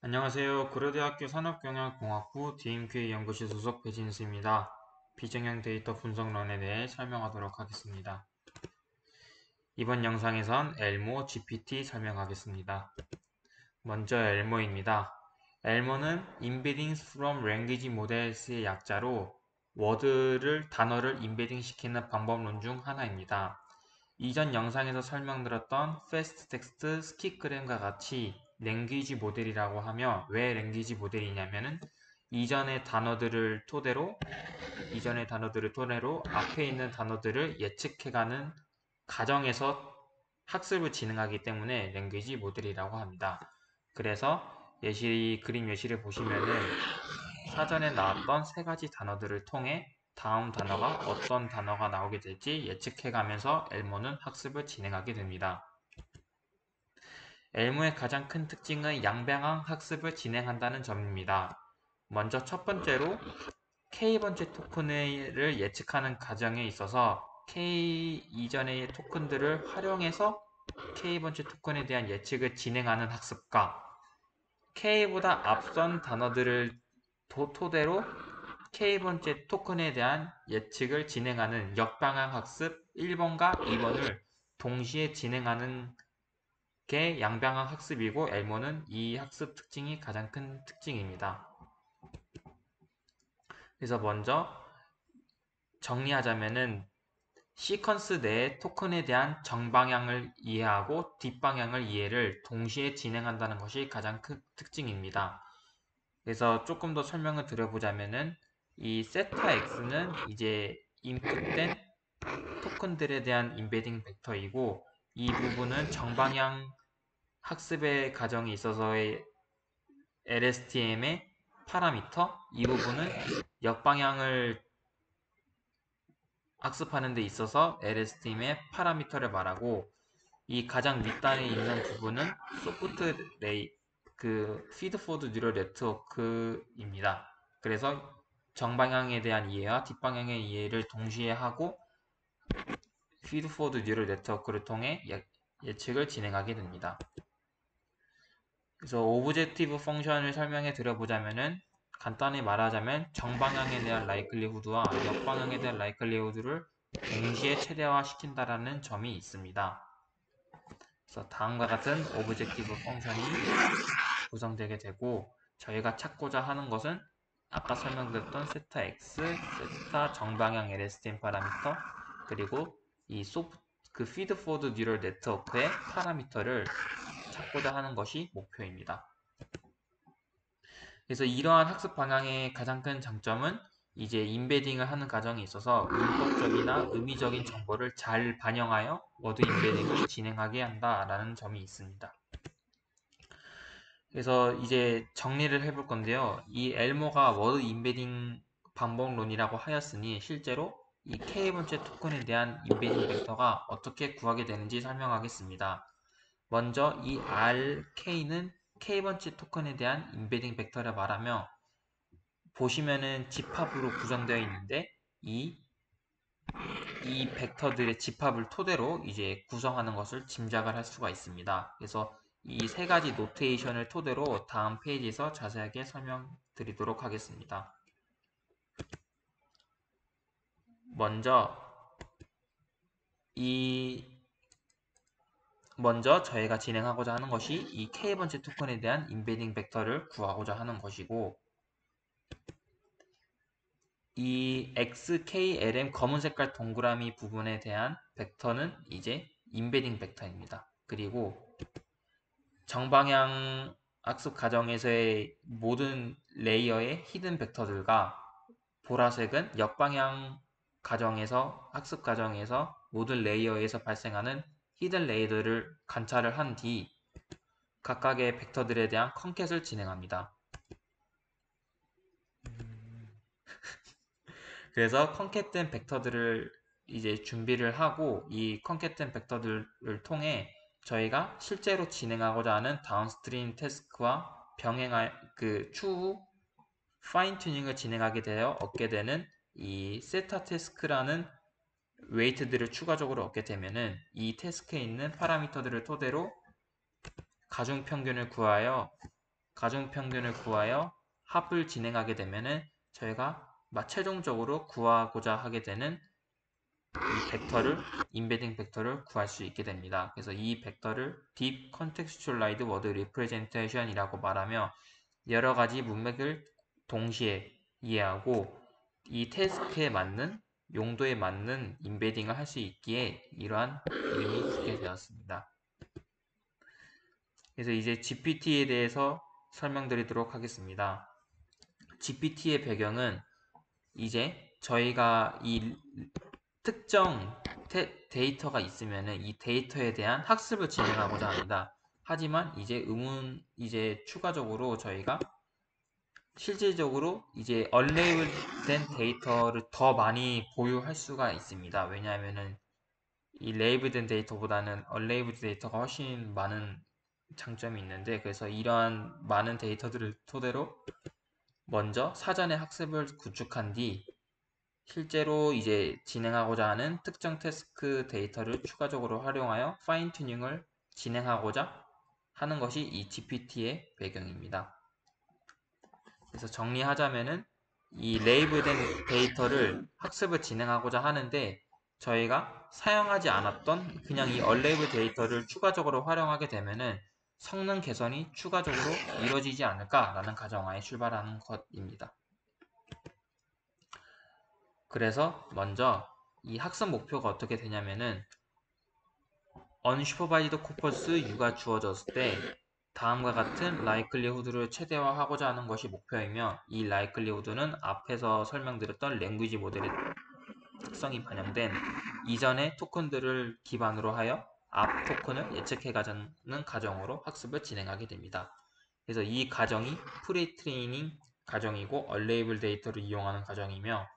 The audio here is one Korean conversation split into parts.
안녕하세요. 고려대학교 산업경영공학부 DMK 연구실 소속 배진수입니다. 비정형 데이터 분석론에 대해 설명하도록 하겠습니다. 이번 영상에선 엘모 GPT 설명하겠습니다. 먼저 엘모입니다. 엘모는 Embeddings from Language Models의 약자로 단어를 임베딩 시키는 방법론 중 하나입니다. 이전 영상에서 설명드렸던 Fast Text, Skigram과 같이 랭귀지 모델이라고 하며, 왜 랭귀지 모델이냐면은 이전의 단어들을 토대로 앞에 있는 단어들을 예측해가는 과정에서 학습을 진행하기 때문에 랭귀지 모델이라고 합니다. 그래서 그림 예시를 보시면은 사전에 나왔던 세 가지 단어들을 통해 다음 단어가 어떤 단어가 나오게 될지 예측해가면서 엘모는 학습을 진행하게 됩니다. 엘모의 가장 큰 특징은 양방향 학습을 진행한다는 점입니다. 먼저 첫 번째로 K번째 토큰을 예측하는 과정에 있어서 K 이전의 토큰들을 활용해서 K번째 토큰에 대한 예측을 진행하는 학습과 K보다 앞선 단어들을 토대로 K번째 토큰에 대한 예측을 진행하는 역방향 학습 1번과 2번을 동시에 진행하는 게 양방향 학습이고, 엘모는 이 학습 특징이 가장 큰 특징입니다. 그래서 먼저 정리하자면은 시퀀스 내의 토큰에 대한 정방향을 이해하고 뒷방향을 이해를 동시에 진행한다는 것이 가장 큰 특징입니다. 그래서 조금 더 설명을 드려보자면은 이 세타 x는 이제 인풋된 토큰들에 대한 임베딩 벡터이고, 이 부분은 정방향 학습의 과정에 있어서의 LSTM의 파라미터, 이 부분은 역방향을 학습하는 데 있어서 LSTM의 파라미터를 말하고, 이 가장 윗단에 있는 부분은 소프트 레이 피드포드 뉴럴 네트워크입니다. 그래서 정방향에 대한 이해와 뒷방향의 이해를 동시에 하고 피드포드 뉴럴 네트워크를 통해 예측을 진행하게 됩니다. 그래서 오브젝티브 펑션을 설명해 드려보자면은, 간단히 말하자면 정방향에 대한 라이클리후드와 역방향에 대한 라이클리후드를 동시에 최대화시킨다라는 점이 있습니다. 그래서 다음과 같은 오브젝티브 펑션이 구성되게 되고, 저희가 찾고자 하는 것은 아까 설명드렸던 세타 x, 세타 정방향 LSTM 파라미터, 그리고 피드포드 뉴럴 네트워크의 파라미터를 찾고자 하는 것이 목표입니다. 그래서 이러한 학습 방향의 가장 큰 장점은 이제 임베딩을 하는 과정에 있어서 문법적이나 의미적인 정보를 잘 반영하여 워드 임베딩을 진행하게 한다라는 점이 있습니다. 그래서 이제 정리를 해볼 건데요. 이 엘모가 워드 임베딩 방법론이라고 하였으니, 실제로 이 K번째 토큰에 대한 임베딩 벡터가 어떻게 구하게 되는지 설명하겠습니다. 먼저 이 RK는 K번째 토큰에 대한 임베딩 벡터를 말하며, 보시면은 집합으로 구성되어 있는데 이 벡터들의 집합을 토대로 이제 구성하는 것을 짐작을 할 수가 있습니다. 그래서 이 세 가지 노테이션을 토대로 다음 페이지에서 자세하게 설명드리도록 하겠습니다. 먼저 저희가 진행하고자 하는 것이 이 K번째 토큰에 대한 임베딩 벡터를 구하고자 하는 것이고, 이 XKLM 검은 색깔 동그라미 부분에 대한 벡터는 이제 임베딩 벡터입니다. 그리고 정방향 학습 과정에서의 모든 레이어의 히든 벡터들과, 보라색은 역방향 학습 과정에서 모든 레이어에서 발생하는 히든 레이어들을 관찰을 한 뒤 각각의 벡터들에 대한 컨캣을 진행합니다. 그래서 컨캣된 벡터들을 이제 준비를 하고, 이 컨캣된 벡터들을 통해 저희가 실제로 진행하고자 하는 다운스트림 태스크와 추후 파인 튜닝을 진행하게 되어 얻게 되는 이 세타 태스크라는 웨이트들을 추가적으로 얻게 되면은, 이 태스크에 있는 파라미터들을 토대로 가중평균을 구하여 가중평균을 구하여 합을 진행하게 되면은 저희가 최종적으로 구하고자 하게 되는 이 벡터를, 인베딩 벡터를 구할 수 있게 됩니다. 그래서 이 벡터를 Deep Contextualized Word Representation이라고 말하며 여러 가지 문맥을 동시에 이해하고 이 태스크에 맞는, 용도에 맞는 인베딩을 할 수 있기에 이러한 이름이 붙게 되었습니다. 그래서 이제 GPT에 대해서 설명드리도록 하겠습니다. GPT의 배경은 이제 저희가 이 특정 데이터가 있으면은 이 데이터에 대한 학습을 진행하고자 합니다. 하지만 이제 추가적으로 저희가 실질적으로 이제 얼레이블된 데이터를 더 많이 보유할 수가 있습니다. 왜냐하면은 이 레이블된 데이터보다는 얼레이블 데이터가 훨씬 많은 장점이 있는데, 그래서 이러한 많은 데이터들을 토대로 먼저 사전에 학습을 구축한 뒤 실제로 이제 진행하고자 하는 특정 태스크 데이터를 추가적으로 활용하여 파인 튜닝을 진행하고자 하는 것이 이 GPT의 배경입니다. 그래서 정리하자면은 이 레이블된 데이터를 학습을 진행하고자 하는데 저희가 사용하지 않았던 그냥 이 얼레이블 데이터를 추가적으로 활용하게 되면은 성능 개선이 추가적으로 이루어지지 않을까라는 가정하에 출발하는 것입니다. 그래서 먼저 이 학습 목표가 어떻게 되냐면은 unsupervised corpus U가 주어졌을 때 다음과 같은 likelihood를 최대화하고자 하는 것이 목표이며 이 likelihood는 앞에서 설명드렸던 랭귀지 모델의 특성이 반영된 이전의 토큰들을 기반으로 하여 앞 토큰을 예측해가는 과정으로 학습을 진행하게 됩니다. 그래서 이 과정이 프리트레이닝 과정이고 얼레이블 데이터를 이용하는 과정이며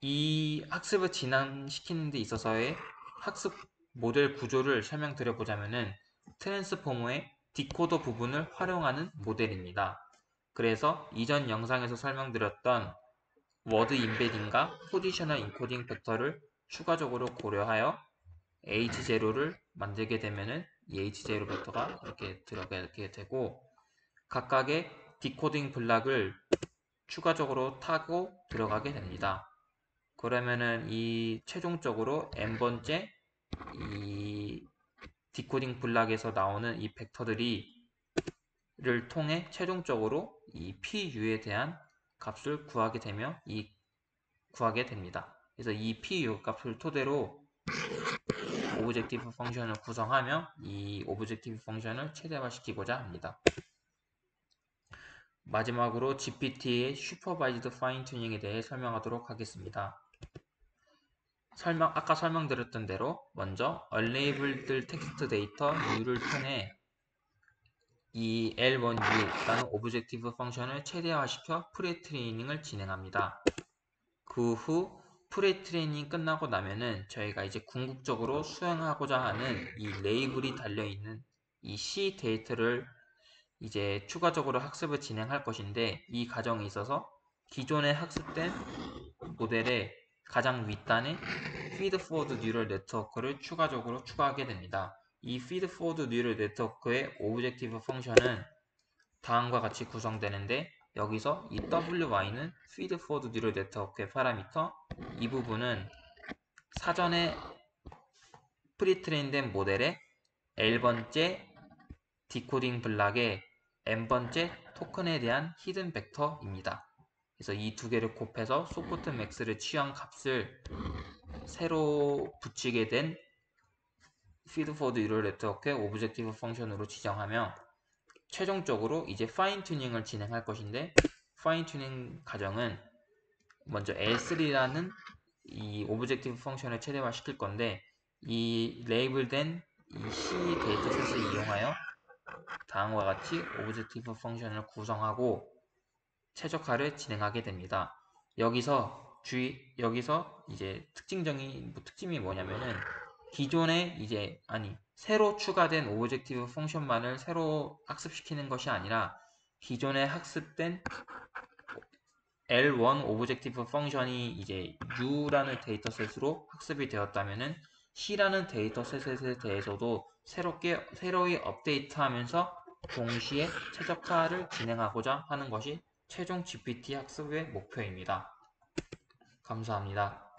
이 학습을 진행시키는 데 있어서의 학습 모델 구조를 설명드려보자면은 트랜스포머의 디코더 부분을 활용하는 모델입니다. 그래서 이전 영상에서 설명드렸던 워드 인베딩과 포지셔널 인코딩 벡터를 추가적으로 고려하여 H0를 만들게 되면은 이 H0 벡터가 이렇게 들어가게 되고 각각의 디코딩 블락을 추가적으로 타고 들어가게 됩니다. 그러면은 이 최종적으로 n번째 이 디코딩 블락에서 나오는 이 벡터들을 통해 최종적으로 이 PU에 대한 값을 구하게 됩니다. 그래서 이 PU 값을 토대로 오브젝티브 펑션을 구성하며 이 오브젝티브 펑션을 최대화시키고자 합니다. 마지막으로 GPT의 슈퍼바이즈드 파인 튜닝에 대해 설명하도록 하겠습니다. 아까 설명드렸던 대로 먼저 unlabeled 텍스트 데이터 U를 통해 이 L1U라는 오브젝티브 펑션을 최대화시켜 프리트레이닝을 진행합니다. 그 후 프리트레이닝 끝나고 나면은 저희가 이제 궁극적으로 수행하고자 하는 이 레이블이 달려있는 이 C 데이터를 이제 추가적으로 학습을 진행할 것인데 이 과정에 있어서 기존에 학습된 모델의 가장 윗단에 feedforward neural network를 추가적으로 추가하게 됩니다. 이 feedforward neural network의 오브젝티브 펑션은 다음과 같이 구성되는데 여기서 이 wy는 feedforward neural network의 파라미터, 이 부분은 사전에 프리트레인된 모델의 L번째 디코딩 블락의 n번째 토큰에 대한 히든 벡터입니다. 그래서 이 두 개를 곱해서 소프트 맥스를 취한 값을 새로 붙이게 된 feedforward neural network의 오브젝티브 펑션으로 지정하며 최종적으로 이제 파인 튜닝을 진행할 것인데 파인 튜닝 과정은 먼저 L3라는 이 오브젝티브 펑션을 최대화시킬 건데 이 레이블된 이 C 데이터셋을 이용하여 다음과 같이 오브젝티브 펑션을 구성하고 최적화를 진행하게 됩니다. 여기서 이제 특징이 뭐냐면은 기존에 새로 추가된 오브젝티브 펑션만을 새로 학습시키는 것이 아니라 기존에 학습된 L1 오브젝티브 펑션이 이제 U라는 데이터셋으로 학습이 되었다면은 C라는 데이터셋에 대해서도 새로이 업데이트하면서 동시에 최적화를 진행하고자 하는 것이 최종 GPT 학습의 목표입니다. 감사합니다.